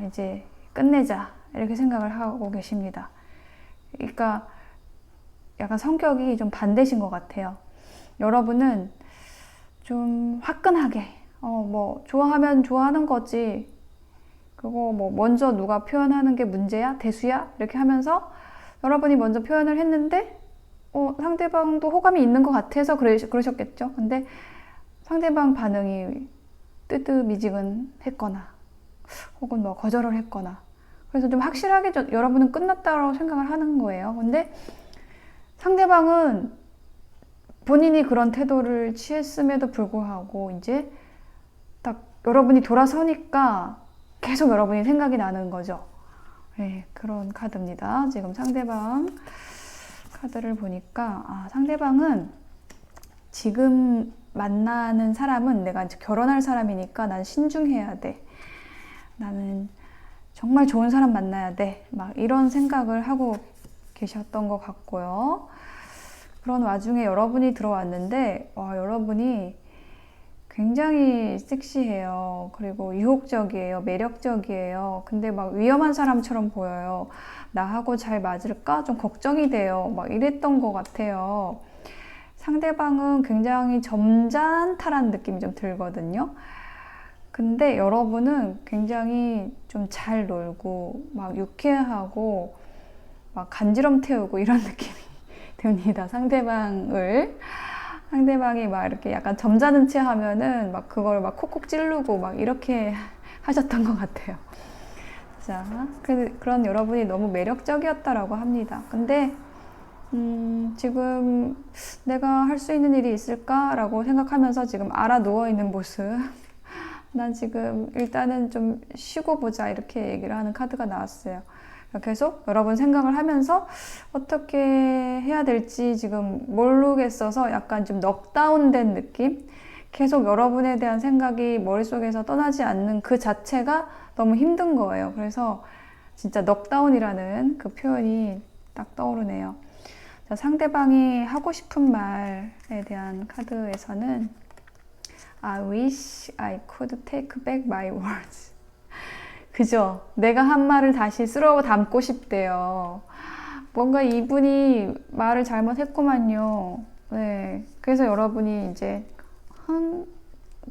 이제 끝내자 이렇게 생각을 하고 계십니다. 그러니까 약간 성격이 좀 반대신 것 같아요. 여러분은 좀 화끈하게 뭐 좋아하면 좋아하는 거지, 그거 뭐 먼저 누가 표현하는 게 문제야? 대수야? 이렇게 하면서 여러분이 먼저 표현을 했는데 상대방도 호감이 있는 것 같아서 그러셨겠죠. 근데 상대방 반응이 뜨뜻미지근했거나 혹은 뭐 거절을 했거나, 그래서 좀 확실하게 여러분은 끝났다고 생각을 하는 거예요. 근데 상대방은 본인이 그런 태도를 취했음에도 불구하고 이제 딱 여러분이 돌아서니까 계속 여러분이 생각이 나는 거죠. 네, 그런 카드입니다. 지금 상대방 카드를 보니까 상대방은 지금 만나는 사람은 내가 이제 결혼할 사람이니까 난 신중해야 돼. 나는 정말 좋은 사람 만나야 돼. 막 이런 생각을 하고 계셨던 것 같고요. 그런 와중에 여러분이 들어왔는데 여러분이 굉장히 섹시해요. 그리고 유혹적이에요. 매력적이에요. 근데 막 위험한 사람처럼 보여요. 나하고 잘 맞을까? 좀 걱정이 돼요. 막 이랬던 것 같아요. 상대방은 굉장히 점잖다라는 느낌이 좀 들거든요. 근데 여러분은 굉장히 좀 잘 놀고 막 유쾌하고 막 간지럼 태우고 이런 느낌이 듭니다. 상대방이 막 이렇게 약간 점잖은 체 하면은 막 그걸 막 콕콕 찌르고 막 이렇게 하셨던 것 같아요. 자, 그런 여러분이 너무 매력적이었다라고 합니다. 근데 지금 내가 할 수 있는 일이 있을까라고 생각하면서 지금 알아 누워 있는 모습. 난 지금 일단은 좀 쉬고 보자 이렇게 얘기를 하는 카드가 나왔어요. 계속 여러분 생각을 하면서 어떻게 해야 될지 지금 모르겠어서 약간 좀 넉다운된 느낌? 계속 여러분에 대한 생각이 머릿속에서 떠나지 않는 그 자체가 너무 힘든 거예요. 그래서 진짜 넉다운이라는 그 표현이 딱 떠오르네요. 자, 상대방이 하고 싶은 말에 대한 카드에서는 I wish I could take back my words. 그죠? 내가 한 말을 다시 쓸어 담고 싶대요. 뭔가 이분이 말을 잘못했구만요. 네. 그래서 여러분이 이제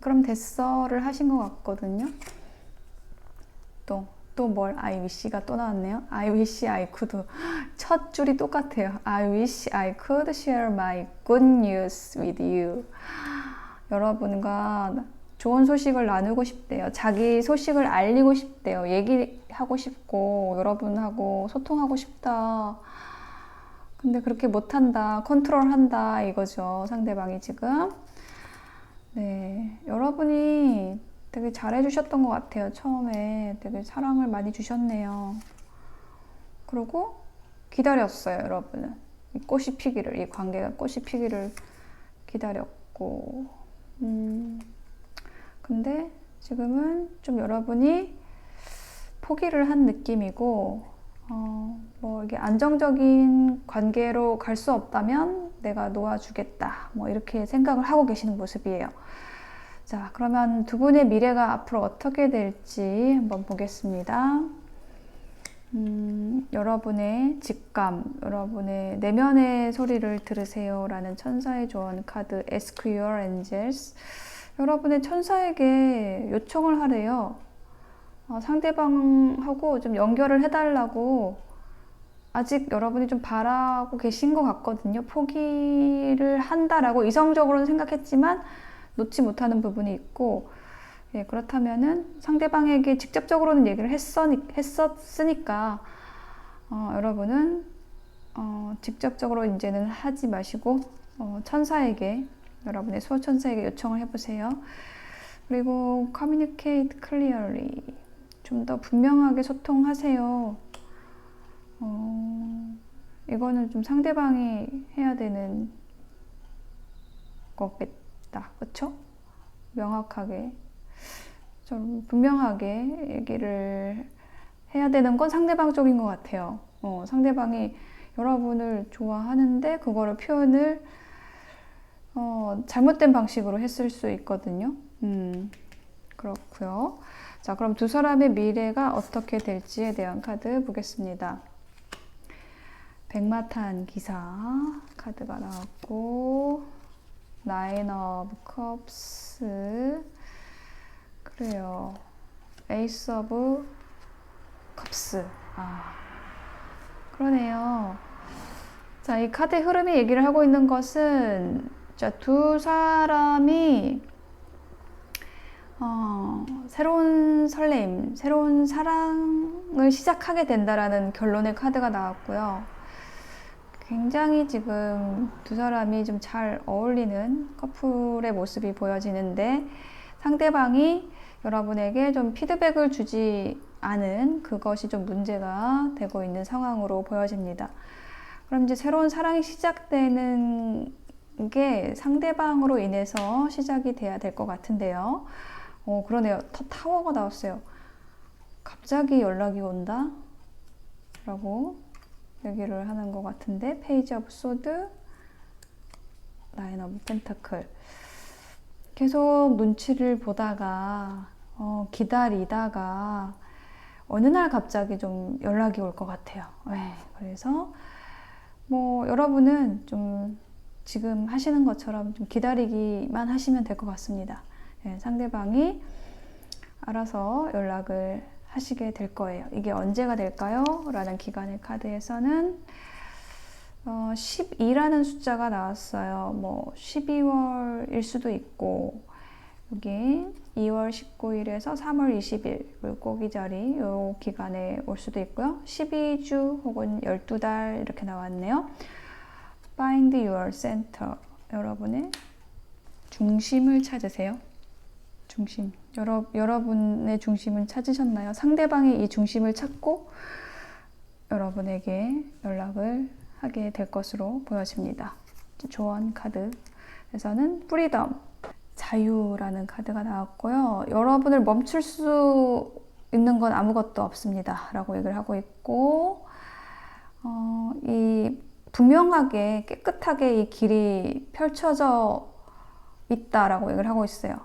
그럼 됐어를 하신 것 같거든요. 또 뭘 I wish가 또 나왔네요. I wish I could. 첫 줄이 똑같아요. I wish I could share my good news with you. 여러분과 좋은 소식을 나누고 싶대요. 자기 소식을 알리고 싶대요. 얘기하고 싶고 여러분하고 소통하고 싶다. 근데 그렇게 못한다. 컨트롤한다 이거죠. 상대방이 지금. 네, 여러분이 되게 잘해주셨던 것 같아요. 처음에 되게 사랑을 많이 주셨네요. 그리고 기다렸어요, 여러분은. 이 꽃이 피기를, 이 관계가 꽃이 피기를 기다렸고. 근데 지금은 좀 여러분이 포기를 한 느낌이고, 뭐 이게 안정적인 관계로 갈 수 없다면 내가 놓아주겠다. 뭐 이렇게 생각을 하고 계시는 모습이에요. 자, 그러면 두 분의 미래가 앞으로 어떻게 될지 한번 보겠습니다. 여러분의 직감, 여러분의 내면의 소리를 들으세요 라는 천사의 조언 카드 Ask Your Angels. 여러분의 천사에게 요청을 하래요. 상대방하고 좀 연결을 해달라고 아직 여러분이 좀 바라고 계신 것 같거든요. 포기를 한다라고 이성적으로는 생각했지만 놓지 못하는 부분이 있고, 예, 그렇다면은 상대방에게 직접적으로는 얘기를 했었으니까 여러분은 직접적으로 이제는 하지 마시고 천사에게, 여러분의 수호천사에게 요청을 해보세요. 그리고 communicate clearly, 좀 더 분명하게 소통하세요. 이거는 좀 상대방이 해야 되는 거겠다. 그쵸? 명확하게, 좀 분명하게 얘기를 해야 되는 건 상대방 쪽인 것 같아요. 상대방이 여러분을 좋아하는데 그거를 표현을 잘못된 방식으로 했을 수 있거든요. 그렇고요. 자, 그럼 두 사람의 미래가 어떻게 될지에 대한 카드 보겠습니다. 백마탄 기사 카드가 나왔고, Nine of Cups, 그래요. Ace of Cups. 그러네요. 자, 이 카드의 흐름이 얘기를 하고 있는 것은, 자, 두 사람이 새로운 설렘, 새로운 사랑을 시작하게 된다라는 결론의 카드가 나왔고요. 굉장히 지금 두 사람이 좀 잘 어울리는 커플의 모습이 보여지는데, 상대방이 여러분에게 좀 피드백을 주지 않은 그것이 좀 문제가 되고 있는 상황으로 보여집니다. 그럼 이제 새로운 사랑이 시작되는 게 상대방으로 인해서 시작이 돼야 될 것 같은데요. 그러네요. 타워가 나왔어요. 갑자기 연락이 온다? 라고 얘기를 하는 것 같은데, 페이지 오브 소드, 나인 오브 펜타클. 계속 눈치를 보다가 기다리다가 어느 날 갑자기 좀 연락이 올 것 같아요. 네, 그래서 뭐 여러분은 좀 지금 하시는 것처럼 좀 기다리기만 하시면 될 것 같습니다. 네, 상대방이 알아서 연락을 하시게 될 거예요. 이게 언제가 될까요? 라는 기간의 카드에서는 12라는 숫자가 나왔어요. 뭐 12월일 수도 있고, 여기 2월 19일에서 3월 20일 물고기 자리 요 기간에 올 수도 있고요. 12주 혹은 12달 이렇게 나왔네요. Find your center. 여러분의 중심을 찾으세요. 중심. 여러분의 중심을 찾으셨나요? 상대방이 이 중심을 찾고 여러분에게 연락을 하게 될 것으로 보여집니다. 조언 카드에서는 프리덤, 자유라는 카드가 나왔고요. 여러분을 멈출 수 있는 건 아무것도 없습니다 라고 얘기를 하고 있고, 이 분명하게 깨끗하게 이 길이 펼쳐져 있다라고 얘기를 하고 있어요.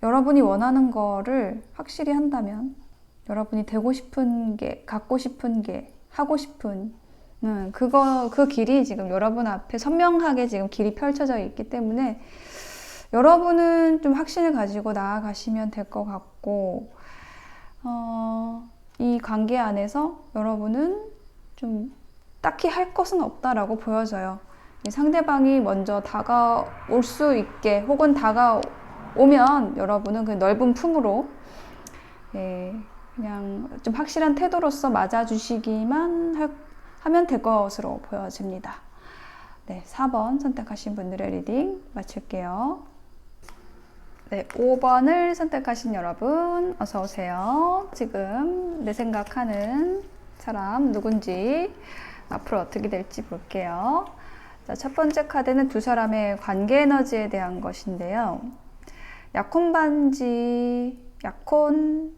여러분이 원하는 거를 확실히 한다면, 여러분이 되고 싶은 게, 갖고 싶은 게, 하고 싶은 그 길이 지금 여러분 앞에 선명하게 지금 길이 펼쳐져 있기 때문에 여러분은 좀 확신을 가지고 나아가시면 될 것 같고, 이 관계 안에서 여러분은 좀 딱히 할 것은 없다라고 보여져요. 상대방이 먼저 다가올 수 있게, 혹은 다가오면 여러분은 그 넓은 품으로 그냥 좀 확실한 태도로서 맞아주시기만 하면 될 것으로 보여집니다. 네, 4번 선택하신 분들의 리딩 마칠게요. 네, 5번을 선택하신 여러분 어서 오세요. 지금 내 생각하는 사람 누군지 앞으로 어떻게 될지 볼게요. 자, 첫 번째 카드는 두 사람의 관계 에너지에 대한 것인데요. 약혼 반지, 약혼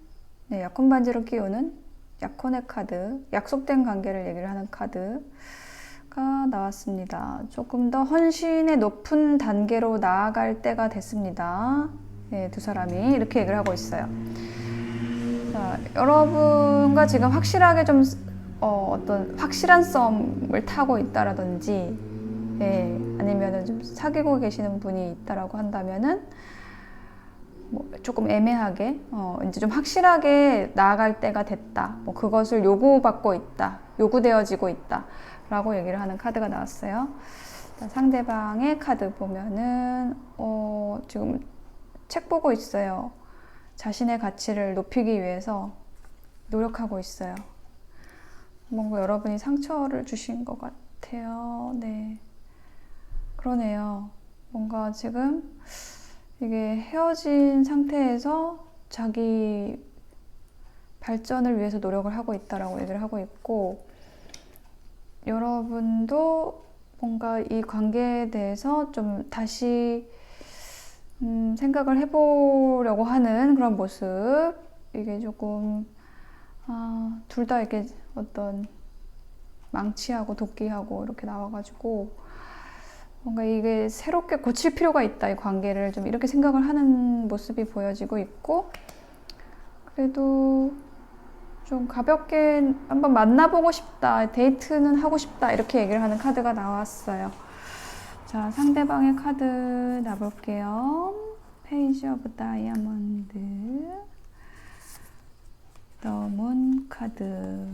반지로 끼우는 약혼의 카드, 약속된 관계를 얘기를 하는 카드가 나왔습니다. 조금 더 헌신의 높은 단계로 나아갈 때가 됐습니다. 네, 두 사람이 이렇게 얘기를 하고 있어요. 자, 여러분과 지금 확실하게 좀 어떤 확실한 썸을 타고 있다라든지, 아니면은 좀 사귀고 계시는 분이 있다라고 한다면은 뭐 조금 애매하게 이제 좀 확실하게 나아갈 때가 됐다. 뭐 그것을 요구받고 있다. 요구되어지고 있다. 라고 얘기를 하는 카드가 나왔어요. 상대방의 카드 보면은 지금 책 보고 있어요. 자신의 가치를 높이기 위해서 노력하고 있어요. 뭔가 여러분이 상처를 주신 것 같아요. 네. 그러네요. 뭔가 지금 이게 헤어진 상태에서 자기 발전을 위해서 노력을 하고 있다라고 얘기를 하고 있고, 여러분도 뭔가 이 관계에 대해서 좀 다시 생각을 해보려고 하는 그런 모습. 이게 조금 둘 다 이렇게 어떤 망치하고 도끼하고 이렇게 나와가지고 뭔가 이게 새롭게 고칠 필요가 있다, 이 관계를 좀 이렇게 생각을 하는 모습이 보여지고 있고, 그래도 좀 가볍게 한번 만나보고 싶다, 데이트는 하고 싶다, 이렇게 얘기를 하는 카드가 나왔어요. 자, 상대방의 카드 놔볼게요. 페이지 오브 다이아몬드, 더 문 카드.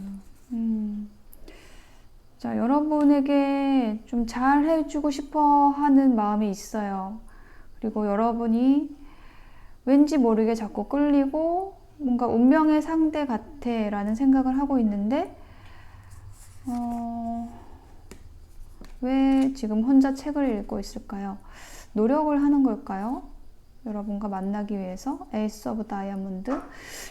자, 여러분에게 좀 잘 해주고 싶어 하는 마음이 있어요. 그리고 여러분이 왠지 모르게 자꾸 끌리고 뭔가 운명의 상대 같아 라는 생각을 하고 있는데, 왜 지금 혼자 책을 읽고 있을까요? 노력을 하는 걸까요? 여러분과 만나기 위해서. 에이스 오브 다이아몬드.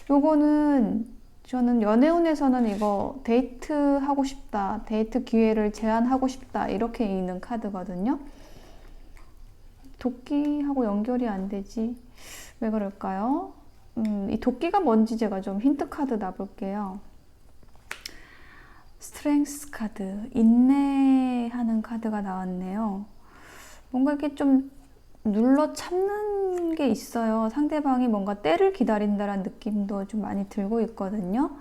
요거는 저는 연애운에서는 이거 데이트 하고 싶다, 데이트 기회를 제안하고 싶다, 이렇게 읽는 카드거든요. 도끼하고 연결이 안 되지. 왜 그럴까요? 이 도끼가 뭔지 제가 좀 힌트 카드 놔볼게요. 스트렝스 카드, 인내하는 카드가 나왔네요. 뭔가 이렇게 좀 눌러 참는 게 있어요. 상대방이 뭔가 때를 기다린다는 느낌도 좀 많이 들고 있거든요.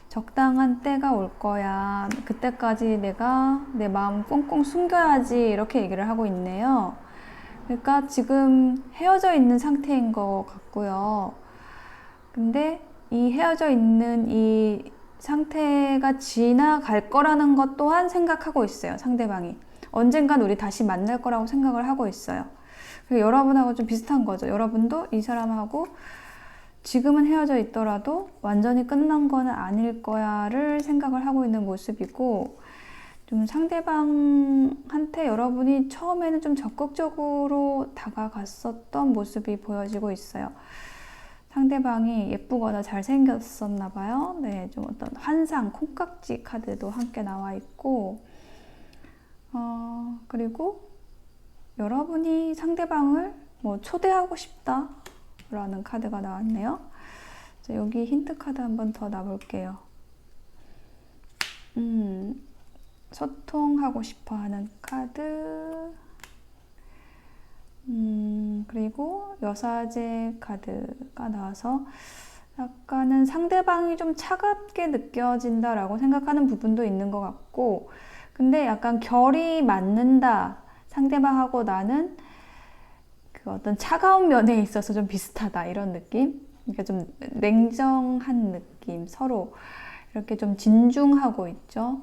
적당한 때가 올 거야. 그때까지 내가 내 마음 꽁꽁 숨겨야지, 이렇게 얘기를 하고 있네요. 그러니까 지금 헤어져 있는 상태인 것 같고요. 근데 이 헤어져 있는 이 상태가 지나갈 거라는 것 또한 생각하고 있어요. 상대방이 언젠간 우리 다시 만날 거라고 생각을 하고 있어요. 여러분하고 좀 비슷한 거죠. 여러분도 이 사람하고 지금은 헤어져 있더라도 완전히 끝난 거는 아닐 거야를 생각을 하고 있는 모습이고, 좀 상대방한테 여러분이 처음에는 좀 적극적으로 다가갔었던 모습이 보여지고 있어요. 상대방이 예쁘거나 잘생겼었나 봐요. 네, 좀 어떤 환상, 콩깍지 카드도 함께 나와 있고, 그리고 여러분이 상대방을 뭐 초대하고 싶다 라는 카드가 나왔네요. 자, 여기 힌트 카드 한 번 더 놔볼게요. 소통하고 싶어 하는 카드. 그리고 여사제 카드가 나와서 약간은 상대방이 좀 차갑게 느껴진다라고 생각하는 부분도 있는 것 같고, 근데 약간 결이 맞는다. 상대방하고 나는 그 어떤 차가운 면에 있어서 좀 비슷하다. 이런 느낌? 그러니까 좀 냉정한 느낌. 서로 이렇게 좀 진중하고 있죠.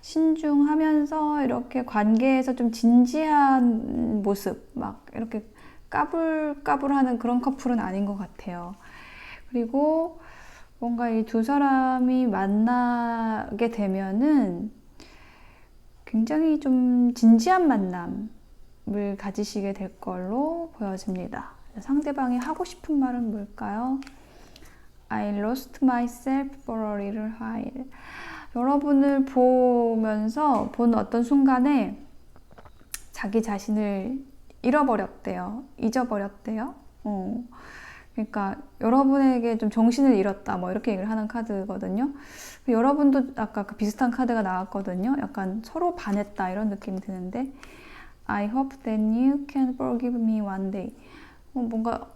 신중하면서 이렇게 관계에서 좀 진지한 모습, 막 이렇게 까불까불하는 그런 커플은 아닌 것 같아요. 그리고 뭔가 이 두 사람이 만나게 되면은 굉장히 좀 진지한 만남을 가지시게 될 걸로 보여집니다. 상대방이 하고 싶은 말은 뭘까요? I lost myself for a little while. 여러분을 보면서 본 어떤 순간에 자기 자신을 잃어버렸대요. 잊어버렸대요. 그러니까 여러분에게 좀 정신을 잃었다 뭐 이렇게 얘기를 하는 카드거든요. 여러분도 아까 그 비슷한 카드가 나왔거든요. 약간 서로 반했다 이런 느낌이 드는데 I hope that you can forgive me one day. 뭔가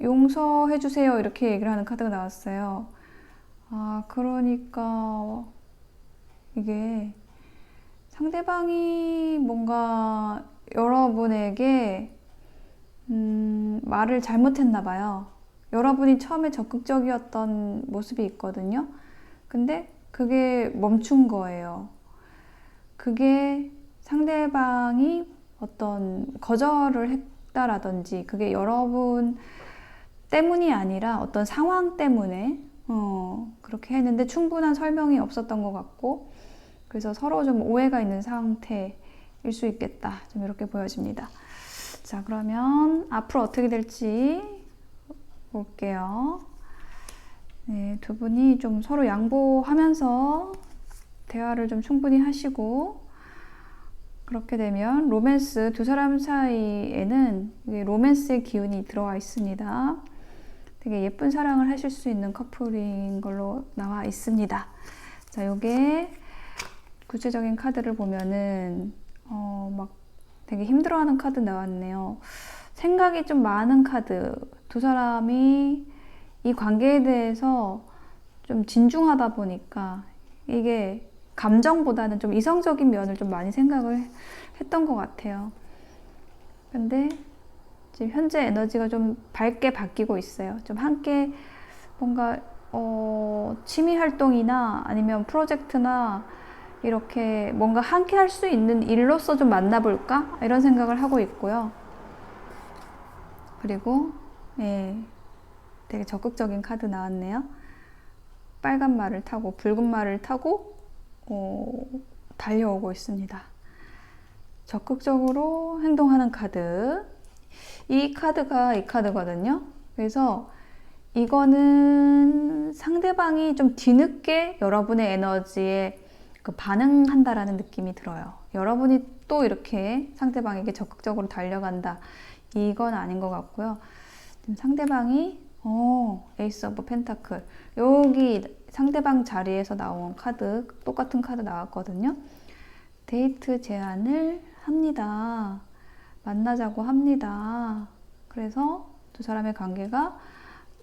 용서해 주세요 이렇게 얘기를 하는 카드가 나왔어요. 그러니까 이게 상대방이 뭔가 여러분에게 말을 잘못했나 봐요. 여러분이 처음에 적극적이었던 모습이 있거든요. 근데 그게 멈춘 거예요. 그게 상대방이 어떤 거절을 했다라든지 그게 여러분 때문이 아니라 어떤 상황 때문에 그렇게 했는데 충분한 설명이 없었던 것 같고 그래서 서로 좀 오해가 있는 상태일 수 있겠다. 좀 이렇게 보여집니다. 자, 그러면 앞으로 어떻게 될지 볼게요. 네, 두 분이 좀 서로 양보하면서 대화를 좀 충분히 하시고 그렇게 되면 로맨스, 두 사람 사이에는 로맨스의 기운이 들어와 있습니다. 되게 예쁜 사랑을 하실 수 있는 커플인 걸로 나와 있습니다. 자, 요게 구체적인 카드를 보면은 막 되게 힘들어하는 카드 나왔네요. 생각이 좀 많은 카드. 두 사람이 이 관계에 대해서 좀 진중하다 보니까 이게 감정보다는 좀 이성적인 면을 좀 많이 생각을 했던 것 같아요. 근데 지금 현재 에너지가 좀 밝게 바뀌고 있어요. 좀 함께 뭔가 취미 활동이나 아니면 프로젝트나 이렇게 뭔가 함께 할 수 있는 일로서 좀 만나볼까? 이런 생각을 하고 있고요. 그리고 되게 적극적인 카드 나왔네요. 빨간 말을 타고 붉은 말을 타고 달려오고 있습니다. 적극적으로 행동하는 카드. 이 카드가 이 카드거든요. 그래서 이거는 상대방이 좀 뒤늦게 여러분의 에너지에 반응한다라는 느낌이 들어요. 여러분이 또 이렇게 상대방에게 적극적으로 달려간다. 이건 아닌 것 같고요. 상대방이 에이스 오브 펜타클 여기 상대방 자리에서 나온 카드 똑같은 카드 나왔거든요. 데이트 제안을 합니다. 만나자고 합니다. 그래서 두 사람의 관계가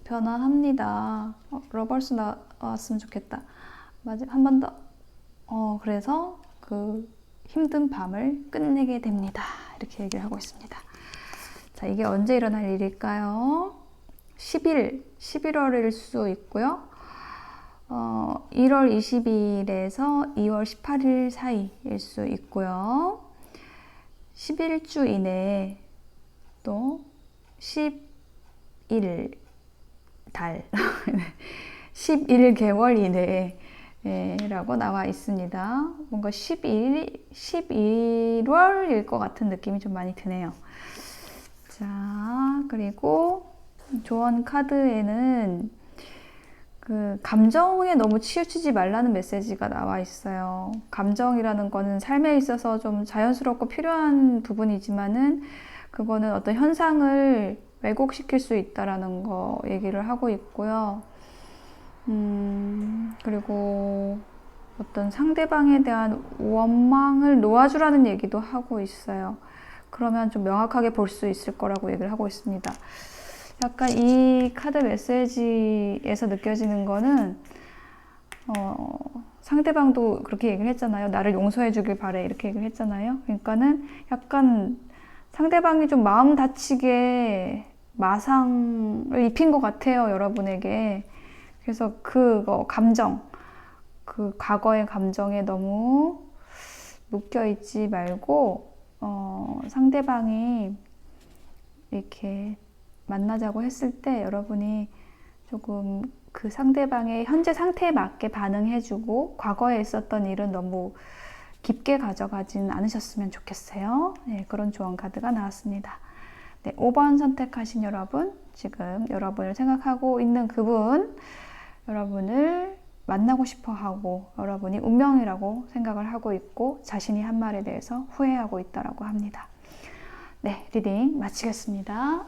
변화합니다. 러버스 나왔으면 좋겠다. 한 번 더. 그래서 그 힘든 밤을 끝내게 됩니다. 이렇게 얘기를 하고 있습니다. 자, 이게 언제 일어날 일일까요? 11월일 수 있고요. 1월 20일에서 2월 18일 사이일 수 있고요. 11주 이내에 또 11달 11개월 이내에 라고 나와 있습니다. 뭔가 11월일 것 같은 느낌이 좀 많이 드네요. 자, 그리고 조언 카드에는 그 감정에 너무 치우치지 말라는 메시지가 나와 있어요. 감정이라는 거는 삶에 있어서 좀 자연스럽고 필요한 부분이지만은 그거는 어떤 현상을 왜곡시킬 수 있다라는 거 얘기를 하고 있고요. 그리고 어떤 상대방에 대한 원망을 놓아주라는 얘기도 하고 있어요. 그러면 좀 명확하게 볼 수 있을 거라고 얘기를 하고 있습니다. 약간 이 카드 메시지에서 느껴지는 거는 상대방도 그렇게 얘기를 했잖아요. 나를 용서해 주길 바래 이렇게 얘기를 했잖아요. 그러니까는 약간 상대방이 좀 마음 다치게 마상을 입힌 것 같아요, 여러분에게. 그래서 그거 감정, 그 과거의 감정에 너무 묶여 있지 말고 상대방이 이렇게 만나자고 했을 때 여러분이 조금 그 상대방의 현재 상태에 맞게 반응해주고 과거에 있었던 일은 너무 깊게 가져가진 않으셨으면 좋겠어요. 네, 그런 조언 카드가 나왔습니다. 네, 5번 선택하신 여러분, 지금 여러분을 생각하고 있는 그분, 여러분을 만나고 싶어 하고 여러분이 운명이라고 생각을 하고 있고 자신이 한 말에 대해서 후회하고 있다라고 합니다. 네, 리딩 마치겠습니다.